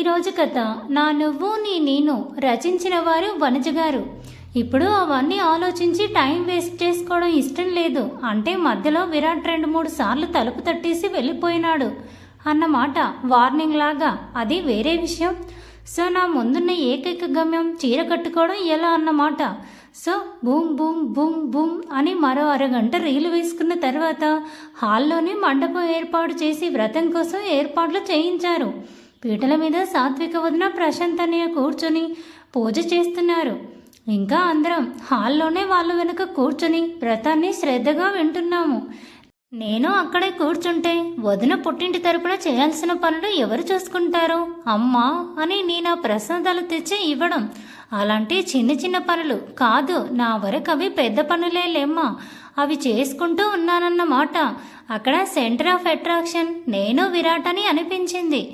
ఈరోజు కథ నా నువ్వు నీ నేను రచించిన వారు వనజ గారు. ఇప్పుడు అవన్నీ ఆలోచించి టైం వేస్ట్ చేసుకోవడం ఇష్టం లేదు. అంటే మధ్యలో విరాట్ 2-3 సార్లు తలుపు తట్టేసి వెళ్ళిపోయినాడు అన్నమాట. వార్నింగ్ లాగా. అది వేరే విషయం. సో నా ముందున్న ఏకైక గమ్యం చీర కట్టుకోవడం ఎలా అన్నమాట. So boom boom boom boom అని మరో అరగంట రీలు వేసుకున్న తర్వాత హాల్లోనే మండపం ఏర్పాటు చేసి వ్రతం కోసం ఏర్పాట్లు చేయించారు. పీటల మీద సాత్విక వదిన ప్రశాంత్ అన్నయ్య కూర్చొని పూజ చేస్తున్నారు. ఇంకా అందరం హాల్లోనే వాళ్ళ వెనుక కూర్చొని వ్రతాన్ని శ్రద్ధగా వింటున్నాము. నేను అక్కడే కూర్చుంటే వదిన పుట్టింటి తరపున చేయాల్సిన పనులు ఎవరు చూసుకుంటారు అమ్మా అని నేను ప్రసాదాలు తెచ్చి ఇవ్వడం. అలాంటి చిన్న చిన్న పనులు కాదు, నా వరకు అవి పెద్ద పనులే లేమ్మా. అవి చేసుకుంటూ ఉన్నానన్నమాట. అక్కడ సెంటర్ ఆఫ్ అట్రాక్షన్ నేను విరాట్ అని అనిపించింది.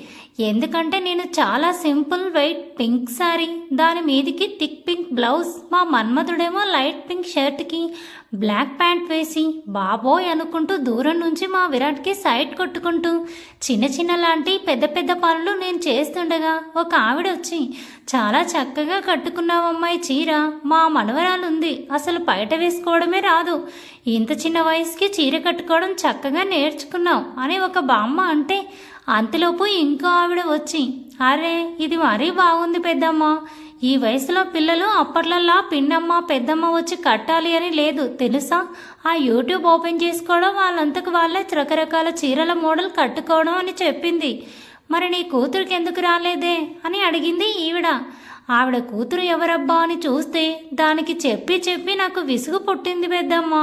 ఎందుకంటే నేను చాలా సింపుల్ వైట్ పింక్ శారీ, దాని మీదికి థిక్ పింక్ బ్లౌజ్, మా మన్మధుడేమో లైట్ పింక్ షర్ట్కి బ్లాక్ ప్యాంట్ వేసి బాబోయ్ అనుకుంటూ దూరం నుంచి మా విరాట్కి సైడ్ కొట్టుకుంటూ చిన్న చిన్న లాంటి పెద్ద పెద్ద పనులు నేను చేస్తుండగా ఒక ఆవిడ వచ్చి, చాలా చక్కగా కట్టుకున్నావమ్మాయి చీర, మా మనవరాలుంది, అసలు బయట వేసుకోవడమే రాదు, ఇంత చిన్న వయసుకి చీర కట్టుకోవడం చక్కగా నేర్చుకున్నావు అని ఒక బామ్మ అంటే, అంతలోపు ఇంకో ఆవిడ వచ్చి, అరే ఇది మరీ బాగుంది పెద్దమ్మ, ఈ వయసులో పిల్లలు అప్పట్లల్లా పిన్నమ్మ పెద్దమ్మ వచ్చి కట్టాలి అని లేదు తెలుసా. ఆ యూట్యూబ్ ఓపెన్ చేసుకోవడం, వాళ్ళంతకు వాళ్ళే రకరకాల చీరల మోడల్ కట్టుకోవడం అని చెప్పింది. మరి నీ కూతురికి ఎందుకు రాలేదే అని అడిగింది ఈవిడ. ఆవిడ కూతురు ఎవరబ్బా అని చూస్తే దానికి చెప్పి చెప్పి నాకు విసుగు పుట్టింది పెద్దమ్మ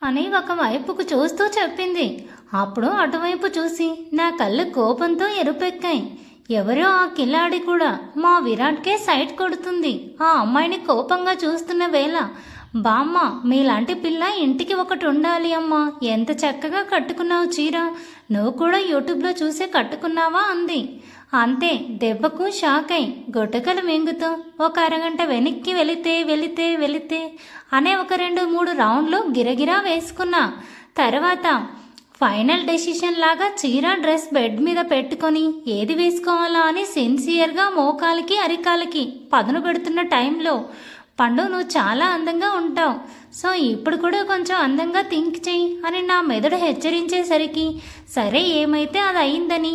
అని ఒక వైపుకు చూస్తూ చెప్పింది. అప్పుడు అటువైపు చూసి నా కళ్ళు కోపంతో ఎరుపెక్కాయి. ఎవరో ఆ కిలాడి కూడా మా విరాట్కే సైట్ కొడుతుంది. ఆ అమ్మాయిని కోపంగా చూస్తున్న వేళ, బామ్మ మీలాంటి పిల్ల ఇంటికి ఒకటి ఉండాలి అమ్మా, ఎంత చక్కగా కట్టుకున్నావు చీర, నువ్వు కూడా యూట్యూబ్లో చూసే కట్టుకున్నావా అంది. అంతే, దెబ్బకు షాక్ అయి గొట్టకలు మింగుతూ ఒక అరగంట వెనక్కి వెళితే అనే ఒక 2-3 రౌండ్లు గిరగిరా వేసుకున్నా. తర్వాత ఫైనల్ డెసిషన్ లాగా చీర డ్రెస్ బెడ్ మీద పెట్టుకొని ఏది వేసుకోవాలా అని సిన్సియర్గా మోకాలికి అరికాలకి పదును పెడుతున్న టైంలో, పండు నువ్వు చాలా అందంగా ఉంటావు, సో ఇప్పుడు కూడా కొంచెం అందంగా థింక్ చెయ్యి అని నా మెదడు హెచ్చరించేసరికి సరే ఏమైతే అది అయిందని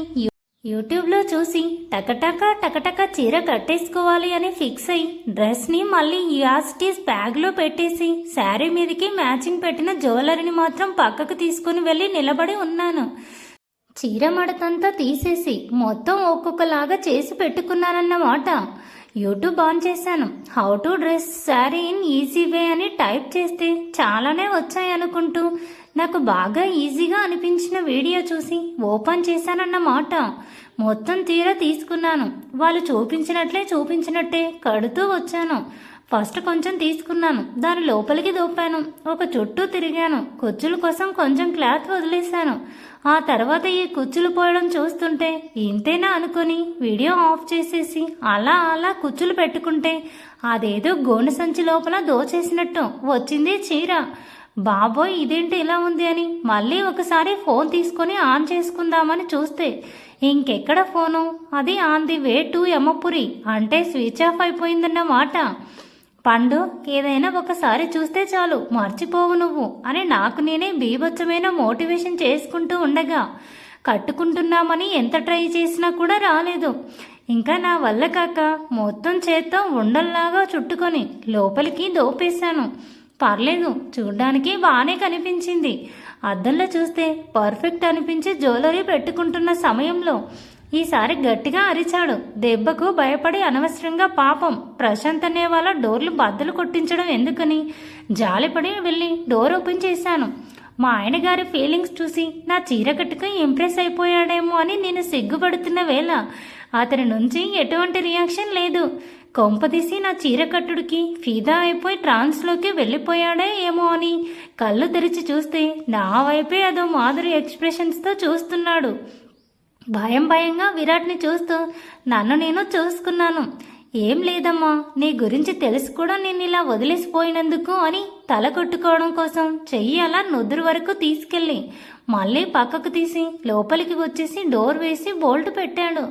యూట్యూబ్లో చూసి టకటక చీర కట్టేసుకోవాలి అని ఫిక్స్ అయ్యి డ్రెస్ని మళ్ళీ యాస్టీస్ బ్యాగ్లో పెట్టేసి శారీ మీదకి మ్యాచింగ్ పెట్టిన జ్యువెలరీని మాత్రం పక్కకు తీసుకుని వెళ్ళి నిలబడి ఉన్నాను. చీర మడతంతా తీసేసి మొత్తం ఒక్కొక్కలాగా చేసి పెట్టుకున్నానన్నమాట. యూట్యూబ్ ఆన్ చేశాను. How to dress sari in easy way అని టైప్ చేస్తే చాలానే వచ్చాయనుకుంటూ నాకు బాగా ఈజీగా అనిపించిన వీడియో చూసి ఓపెన్ చేశానన్నమాట. మొత్తం చీర తీసుకున్నాను. వాళ్ళు చూపించినట్టే కడుతూ వచ్చాను. ఫస్ట్ కొంచెం తీసుకున్నాను, దాని లోపలికి దూపాను, ఒక చుట్టూ తిరిగాను, కుచ్చుల కోసం కొంచెం క్లాత్ వదిలేశాను. ఆ తర్వాత ఈ కుచ్చులు పోయడం చూస్తుంటే ఇంతేనా అనుకుని వీడియో ఆఫ్ చేసేసి అలా కుచ్చులు పెట్టుకుంటే అదేదో గోనె సంచి లోపల దోచేసినట్టు వచ్చింది చీర. బాబోయ్ ఇదేంటి ఇలా ఉంది అని మళ్ళీ ఒకసారి ఫోన్ తీసుకొని ఆన్ చేసుకుందామని చూస్తే ఇంకెక్కడ ఫోను, అది ఆన్ ది వే టు యమపురి, అంటే స్విచ్ ఆఫ్ అయిపోయిందన్నమాట. పండు ఏదైనా ఒకసారి చూస్తే చాలు మర్చిపోవు నువ్వు అని నాకు నేనే బీభత్సమైన మోటివేషన్ చేసుకుంటూ ఉండగా కట్టుకుంటున్నామని ఎంత ట్రై చేసినా కూడా రాలేదు. ఇంకా నా వల్ల కాక మొత్తం చేత్తో ఉండల్లాగా చుట్టుకొని లోపలికి దోపేశాను. పర్లేదు, చూడ్డానికి బాగానే కనిపించింది. అద్దంలో చూస్తే పర్ఫెక్ట్ అనిపించి జ్యువెలరీ పెట్టుకుంటున్న సమయంలో ఈసారి గట్టిగా అరిచాడు. దెబ్బకు భయపడి అనవసరంగా పాపం ప్రశాంత్ అనే వాళ్ళ డోర్లు బద్దలు కొట్టించడం ఎందుకని జాలిపడి వెళ్ళి డోర్ ఓపెన్ చేశాను. మా ఆయన గారి ఫీలింగ్స్ చూసి నా చీర కట్టుకు ఇంప్రెస్ అయిపోయాడేమో అని నేను సిగ్గుపడుతున్న వేళ అతని నుంచి ఎటువంటి రియాక్షన్ లేదు. కొంపదీసి నా చీర కట్టుడికి ఫిదా అయిపోయి ట్రాన్స్లోకి వెళ్ళిపోయాడే ఏమో అని కళ్ళు తెరిచి చూస్తే నా వైపే అదో మాధురి ఎక్స్ప్రెషన్స్తో చూస్తున్నాడు. భయంగా విరాట్ని చూస్తూ నన్ను నేను చూసుకున్నాను. ఏం లేదమ్మా, నీ గురించి తెలిసి కూడా నేను ఇలా వదిలేసిపోయినందుకు అని తల కొట్టుకోవడం కోసం చెయ్యి అలా నుదురు వరకు తీసుకెళ్ళి మళ్ళీ పక్కకు తీసి లోపలికి వచ్చేసి డోర్ వేసి బోల్ట్ పెట్టాడు.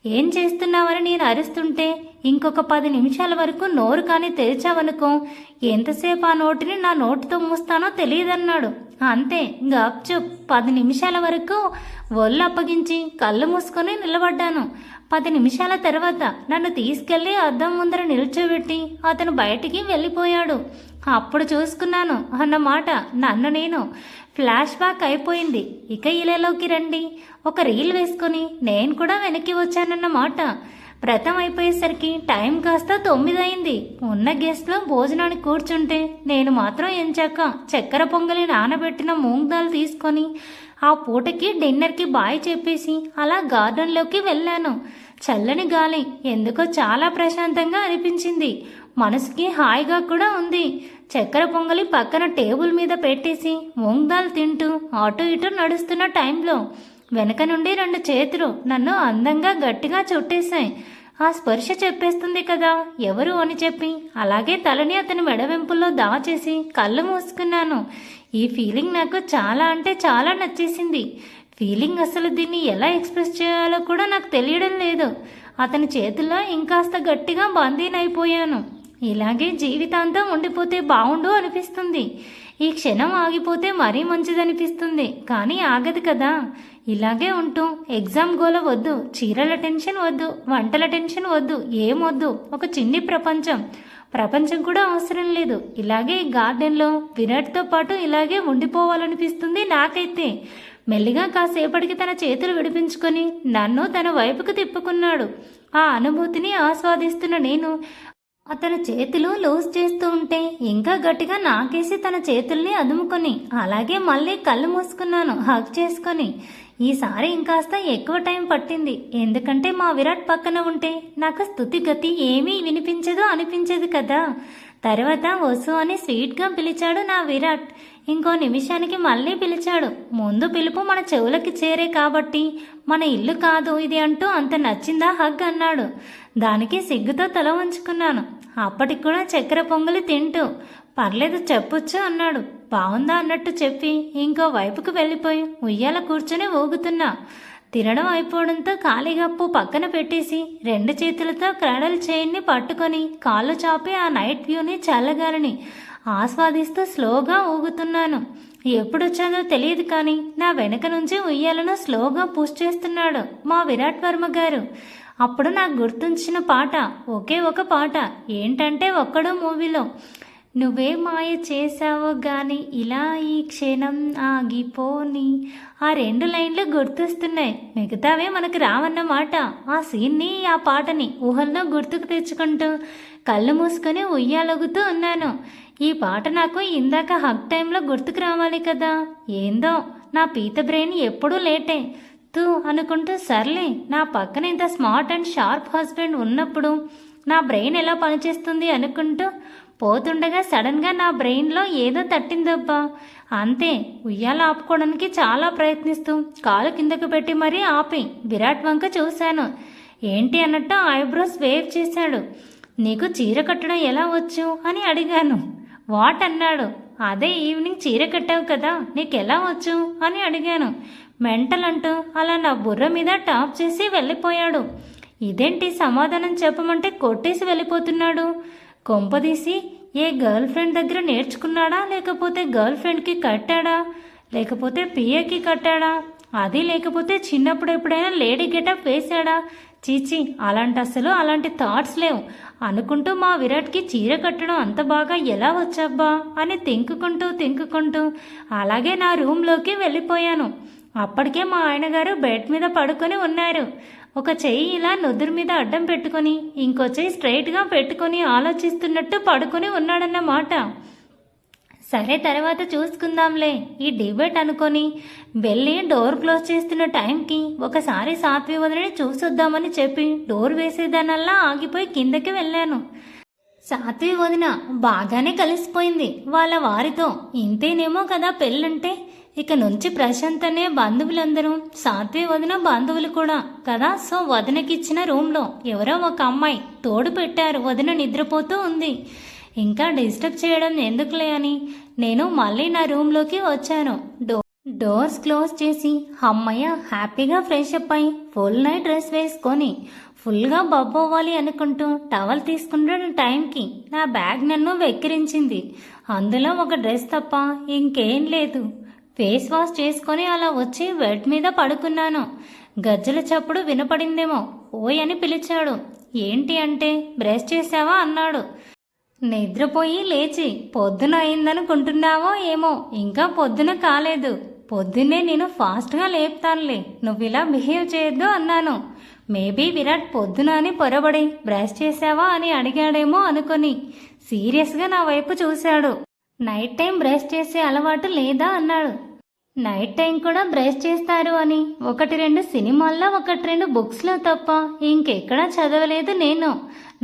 ఏం చేస్తున్నావని నేను అరుస్తుంటే ఇంకొక 10 నిమిషాల వరకు నోరు కానీ తెరిచావనుకో ఎంతసేపు ఆ నోటిని నా నోటితో మూస్తానో తెలియదన్నాడు. అంతే గప్చుప్ 10 నిమిషాల వరకు ఒళ్ళు అప్పగించి కళ్ళు మూసుకొని నిలబడ్డాను. 10 నిమిషాల తర్వాత నన్ను తీసుకెళ్లి అద్దం ముందర నిల్చోబెట్టి అతను బయటికి వెళ్ళిపోయాడు. అప్పుడు చూసుకున్నాను అన్నమాట. నన్ను నేను ఫ్లాష్ బ్యాక్ అయిపోయింది. ఇక ఇలాలోకి రండి, ఒక రీల్ వేసుకొని నేను కూడా వెనక్కి వచ్చానన్నమాట. వ్రతం అయిపోయేసరికి టైం కాస్త 9 అయింది. ఉన్న గెస్ట్లో భోజనానికి కూర్చుంటే నేను మాత్రం ఎంచాక చక్కెర పొంగలి నానబెట్టిన మూంగ్ దాల్ తీసుకొని ఆ పూటకి డిన్నర్కి బాయ్ చెప్పేసి అలా గార్డెన్లోకి వెళ్ళాను. చల్లని గాలి ఎందుకో చాలా ప్రశాంతంగా అనిపించింది. మనసుకి హాయిగా కూడా ఉంది. చక్కెర పొంగలి పక్కన టేబుల్ మీద పెట్టేసి మూంగ్ దాల్ తింటూ అటు ఇటు నడుస్తున్న టైంలో వెనక నుండి 2 చేతులు నన్ను అందంగా గట్టిగా చుట్టేశాయి. ఆ స్పర్శ చెప్పేస్తుంది కదా ఎవరు అని చెప్పి అలాగే తలని అతని మెడవెంపుల్లో దాచేసి కళ్ళు మూసుకున్నాను. ఈ ఫీలింగ్ నాకు చాలా అంటే చాలా నచ్చేసింది. ఫీలింగ్ అసలు దీన్ని ఎలా ఎక్స్ప్రెస్ చేయాలో కూడా నాకు తెలియడం లేదు. అతని చేతుల్లో ఇంకాస్త గట్టిగా బందీనైపోయాను. ఇలాగే జీవితాంతం ఉండిపోతే బాగుండు అనిపిస్తుంది. ఈ క్షణం ఆగిపోతే మరీ మంచిదనిపిస్తుంది. కానీ ఆగదు కదా. ఇలాగే ఉంటూ ఎగ్జామ్ గోల వద్దు, చీరల టెన్షన్ వద్దు, వంటల టెన్షన్ వద్దు, ఏమొద్దు. ఒక చిన్ని ప్రపంచం కూడా అవసరం లేదు. ఇలాగే గార్డెన్లో విరాట్తో పాటు ఇలాగే ఉండిపోవాలనిపిస్తుంది నాకైతే. మెల్లిగా కాసేపటికి తన చేతులు విడిపించుకొని నన్ను తన వైపుకు తిప్పుకున్నాడు. ఆ అనుభూతిని ఆస్వాదిస్తున్న నేను అతని చేతులు లూజ్ చేస్తూ ఉంటే ఇంకా గట్టిగా నాకేసి తన చేతుల్ని అదుముకొని అలాగే మళ్ళీ కళ్ళు మూసుకున్నాను హగ్ చేసుకొని. ఈసారి ఇంకాస్త ఎక్కువ టైం పట్టింది. ఎందుకంటే మా విరాట్ పక్కన ఉంటే నాకు స్థుతిగతి ఏమీ అనిపించదు కదా. తర్వాత వసు అని స్వీట్గా పిలిచాడు నా విరాట్. ఇంకో నిమిషానికి మళ్ళీ పిలిచాడు. ముందు పిలుపు మన చెవులకి చేరే కాబట్టి మన ఇల్లు కాదు ఇది అంటూ అంత నచ్చిందా హగ్ అన్నాడు. దానికి సిగ్గుతో తల వంచుకున్నాను. అప్పటికి కూడా చక్కెర పొంగలి తింటూ పర్లేదు చెప్పొచ్చు అన్నాడు. బాగుందా అన్నట్టు చెప్పి ఇంకో వైపుకు వెళ్ళిపోయి ఉయ్యాల కూర్చొని ఊగుతున్నా. తినడం అయిపోవడంతో ఖాళీగప్పు పక్కన పెట్టేసి 2 చేతులతో క్రాడల్ చైన్ని పట్టుకొని కాళ్ళు చాపి ఆ నైట్ వ్యూని చల్లగాలిని ఆస్వాదిస్తూ స్లోగా ఊగుతున్నాను. ఎప్పుడొచ్చాదో తెలియదు కానీ నా వెనక నుంచి ఉయ్యాలను స్లోగా పుష్ చేస్తున్నాడు మా విరాట్ వర్మ గారు. అప్పుడు నాకు గుర్తుంచిన పాట ఒకే ఒక పాట. ఏంటంటే ఒక్కడో మూవీలో నువ్వే మాయ చేసావో గాని ఇలా ఈ క్షణం ఆగిపోని ఆ 2 లైన్లు గుర్తొస్తున్నాయి. మిగతావే మనకు రావన్నమాట. ఆ సీన్ని ఆ పాటని ఊహల్లో గుర్తుకు తెచ్చుకుంటూ కళ్ళు మూసుకొని ఉయ్యాలొగుతూ ఉన్నాను. ఈ పాట నాకు ఇందాక హగ్ టైంలో గుర్తుకు రావాలి కదా. ఏందో నా పీత బ్రెయిన్ ఎప్పుడూ లేటే తూ అనుకుంటూ సర్లే నా పక్కన ఇంత స్మార్ట్ అండ్ షార్ప్ హస్బెండ్ ఉన్నప్పుడు నా బ్రెయిన్ ఎలా పనిచేస్తుంది అనుకుంటూ పోతుండగా సడన్గా నా బ్రెయిన్లో ఏదో తట్టిందబ్బా. అంతే ఉయ్యాల ఆపుకోవడానికి చాలా ప్రయత్నిస్తూ కాలు కిందకు పెట్టి మరీ ఆపి విరాట్ వంక చూశాను. ఏంటి అన్నట్టు ఐబ్రోస్ వేవ్ చేశాడు. నీకు చీర కట్టడం ఎలా వచ్చు అని అడిగాను. వాట్ అన్నాడు. అదే ఈవినింగ్ చీర కట్టావు కదా నీకెలా వచ్చు అని అడిగాను. మెంటల్ అంటూ అలా నా బుర్ర మీద టాప్ చేసి వెళ్ళిపోయాడు. ఇదేంటి సమాధానం చెప్పమంటే కొట్టేసి వెళ్ళిపోతున్నాడు. కొంపదీసి ఏ గర్ల్ ఫ్రెండ్ దగ్గర నేర్చుకున్నాడా లేకపోతే గర్ల్ ఫ్రెండ్కి కట్టాడా లేకపోతే పిఏకి కట్టాడా అది లేకపోతే చిన్నప్పుడు ఎప్పుడైనా లేడీ గెటప్ వేశాడా? చీచి అలాంటి థాట్స్ లేవు అనుకుంటూ మా విరాట్కి చీర కట్టడం అంత బాగా ఎలా వచ్చబ్బా అని తింకుకుంటూ అలాగే నా రూమ్లోకి వెళ్ళిపోయాను. అప్పటికే మా ఆయనగారు బెడ్ మీద పడుకొని ఉన్నారు. ఒక చెయ్యి ఇలా నుదురు మీద అడ్డం పెట్టుకొని ఇంకో చెయ్యి స్ట్రైట్గా పెట్టుకొని ఆలోచిస్తున్నట్టు పడుకొని ఉన్నాడన్నమాట. సరే తర్వాత చూసుకుందాంలే ఈ డిబేట్ అనుకొని వెళ్ళి డోర్ క్లోజ్ చేస్తున్న టైంకి ఒకసారి సాత్వి వదిలిని చూసొద్దామని చెప్పి డోర్ వేసేదానల్లా ఆగిపోయి కిందకి వెళ్ళాను. సాత్వి వదిన బాగానే కలిసిపోయింది వాళ్ళ వారితో. ఇంతేనేమో కదా పెళ్ళంటే. ఇక నుంచి ప్రశాంత్ అనే బంధువులందరూ సాత్వి వదిన బంధువులు కూడా కదా. సో వదినకిచ్చిన రూమ్లో ఎవరో ఒక అమ్మాయి తోడు పెట్టారు. వదిన నిద్రపోతూ ఉంది. ఇంకా డిస్టర్బ్ చేయడం ఎందుకులే అని నేను మళ్ళీ నా రూమ్లోకి వచ్చాను. డోర్స్ క్లోజ్ చేసి అమ్మయ్య హ్యాపీగా ఫ్రెష్ అప్ అయి ఫుల్ నైట్ డ్రెస్ వేసుకొని ఫుల్గా బబ్బోవాలి అనుకుంటూ టవల్ తీసుకుంటున్న టైంకి నా బ్యాగ్ నన్ను వెక్కిరించింది. అందులో ఒక డ్రెస్ తప్ప ఇంకేం లేదు. ఫేస్ వాష్ చేసుకొని అలా వచ్చి బెడ్ మీద పడుకున్నాను. గజ్జల చప్పుడు వినపడిందేమో. ఓయ్ అని పిలిచాడు. ఏంటి అంటే బ్రష్ చేసావా అన్నాడు. నిద్రపోయి లేచి పొద్దున అయిందనుకుంటున్నావో ఏమో, ఇంకా పొద్దున కాలేదు. పొద్దున్నే నేను ఫాస్ట్గా లేపుతానులే, నువ్వు ఇలా బిహేవ్ చేయొద్దు అన్నాను. మేబీ విరాట్ పొద్దున అని పొరబడి బ్రష్ చేసావా అని అడిగాడేమో అనుకొని సీరియస్గా నా వైపు చూశాడు. నైట్ టైం బ్రష్ చేసే అలవాటు లేదా అన్నాడు. నైట్ టైం కూడా బ్రష్ చేస్తారు అని 1-2 సినిమాల్లో 1-2 బుక్స్లో తప్ప ఇంకెక్కడా చదవలేదు నేను.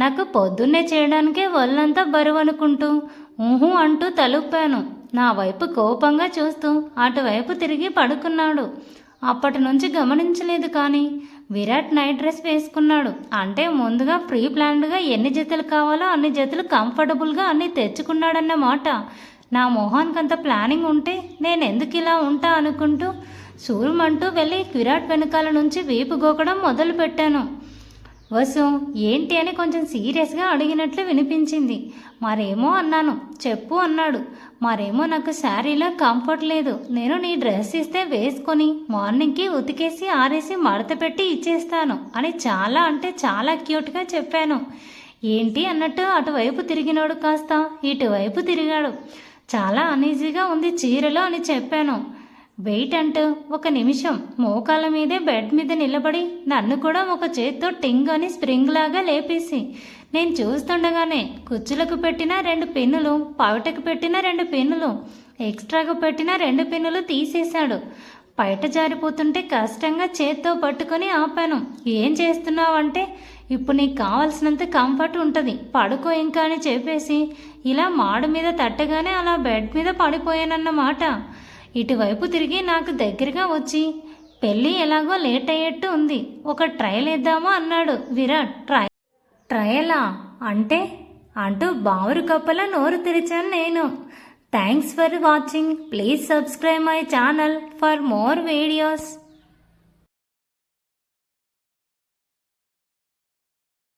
నాకు పొద్దున్నే చేయడానికే ఒళ్ళంతా బరువు అనుకుంటూ ఊహు అంటూ తలుపాను. నా వైపు కోపంగా చూస్తూ అటువైపు తిరిగి పడుకున్నాడు. అప్పటి నుంచి గమనించలేదు కానీ విరాట్ నైట్ డ్రెస్ వేసుకున్నాడు అంటే ముందుగా ప్రీ ప్లాన్డ్గా ఎన్ని జతలు కావాలో అన్ని జతలు కంఫర్టబుల్గా అన్ని తెచ్చుకున్నాడన్నమాట. నా మొహానికంత ప్లానింగ్ ఉంటే నేను ఎందుకు ఇలా ఉంటా అనుకుంటూ సూరుమంటూ వెళ్ళి విరాట్ వెనకాల నుంచి వీపు గోకడం మొదలు పెట్టాను. వసు ఏంటి అని కొంచెం సీరియస్గా అడిగినట్లు వినిపించింది. మరేమో అన్నాను. చెప్పు అన్నాడు. మరేమో నాకు శారీలో కంఫర్ట్ లేదు, నేను నీ డ్రెస్ ఇస్తే వేసుకొని మార్నింగ్కి ఉతికేసి ఆరేసి మడత పెట్టి ఇచ్చేస్తాను అని చాలా అంటే చాలా క్యూట్గా చెప్పాను. ఏంటి అన్నట్టు అటువైపు తిరిగినాడు. కాస్త ఇటువైపు తిరిగాడు. చాలా అనీజీగా ఉంది చీరలో అని చెప్పాను. వెయిట్ అంటూ 1 నిమిషం మోకాల మీదే బెడ్ మీద నిలబడి నన్ను కూడా ఒక చేత్తో టింగ్ అని స్ప్రింగ్ లాగా లేపేసి నేను చూస్తుండగానే కుచ్చులకు పెట్టిన 2 పిన్నులు, పవిటకు పెట్టిన 2 పిన్నులు, ఎక్స్ట్రాగా పెట్టిన 2 పిన్నులు తీసేశాడు. బయట జారిపోతుంటే కష్టంగా చేత్తో పట్టుకొని ఆపాను. ఏం చేస్తున్నావంటే ఇప్పుడు నీకు కావాల్సినంత కంఫర్ట్ ఉంటుంది, పడుకో ఇంకా అని చెప్పేసి ఇలా మాడు మీద తట్టగానే అలా బెడ్ మీద పడిపోయానన్నమాట. ఇటువైపు తిరిగి నాకు దగ్గరగా వచ్చి పెళ్ళి ఎలాగో లేట్ అయ్యేట్టు ఉంది, ఒక ట్రయల్ వేద్దామా అన్నాడు విరాట్. ట్రయలా అంటే అంటూ బావురు కప్పల నోరు తెరిచాను నేను. Thanks for watching. Please subscribe my channel for more videos.